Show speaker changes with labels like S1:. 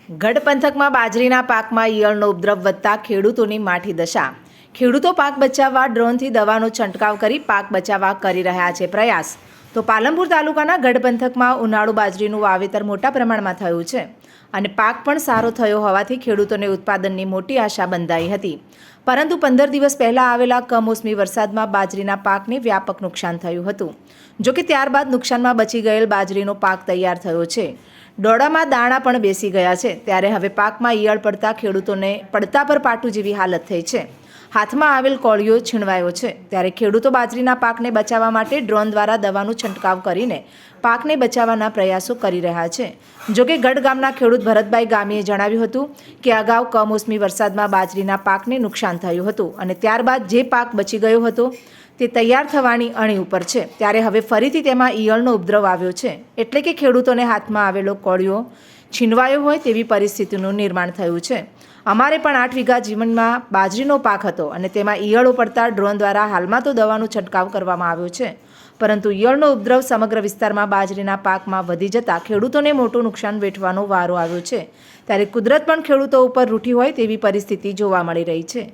S1: ગઢ પંથકમાં બાજરીના પાકમાં ઈયળનો ઉપદ્રવ વધતા ખેડૂતોની માઠી દશા. ખેડૂતો પાક બચાવવા ડ્રોનથી દવાનો છંટકાવ કરી પાક બચાવવા કરી રહ્યા છે પ્રયાસ. તો પાલનપુર તાલુકાના ગઢ પંથકમાં ઉનાળુ બાજરીનું વાવેતર મોટા પ્રમાણમાં થયું છે અને પાક પણ સારો થયો હોવાથી ખેડૂતોને ઉત્પાદનની મોટી આશા બંધાઈ હતી. પરંતુ 15 દિવસ પહેલાં આવેલા કમોસમી વરસાદમાં બાજરીના પાકને વ્યાપક નુકસાન થયું હતું. જોકે ત્યારબાદ નુકસાનમાં બચી ગયેલ બાજરીનો પાક તૈયાર થયો છે. ડોડામાં દાણા પણ બેસી ગયા છે. ત્યારે હવે પાકમાં ઈયળ પડતા ખેડૂતોને પડતા પર પાટું જેવી હાલત થઈ છે. હાથમાં આવેલ કોળિયો છીણવાયો છે. ત્યારે ખેડૂતો બાજરીના પાકને બચાવવા માટે ડ્રોન દ્વારા દવાનું છંટકાવ કરીને પાકને બચાવવાના પ્રયાસો કરી રહ્યા છે. જોકે ગઢ ગામના ખેડૂત ભરતભાઈ ગામીએ જણાવ્યું હતું કે અગાઉ કમોસમી વરસાદમાં બાજરીના પાકને નુકસાન થયું હતું અને ત્યારબાદ જે પાક બચી ગયો હતો તે તૈયાર થવાની અણી ઉપર છે. ત્યારે હવે ફરીથી તેમાં ઈયળનો ઉપદ્રવ આવ્યો છે. એટલે કે ખેડૂતોને હાથમાં આવેલો કોળિયો છીનવાયો હોય તેવી પરિસ્થિતિનું નિર્માણ થયું છે. અમારે પણ 8 વીઘા જમીનમાં બાજરીનો પાક હતો અને તેમાં ઈયળો પડતા ડ્રોન દ્વારા હાલમાં તો દવાનો છંટકાવ કરવામાં આવ્યો છે, પરંતુ ઈયળનો ઉપદ્રવ સમગ્ર વિસ્તારમાં બાજરીના પાકમાં વધી જતાં ખેડૂતોને મોટું નુકસાન વેઠવાનો વારો આવ્યો છે. ત્યારે કુદરત પણ ખેડૂતો ઉપર રૂઠી હોય તેવી પરિસ્થિતિ જોવા મળી રહી છે.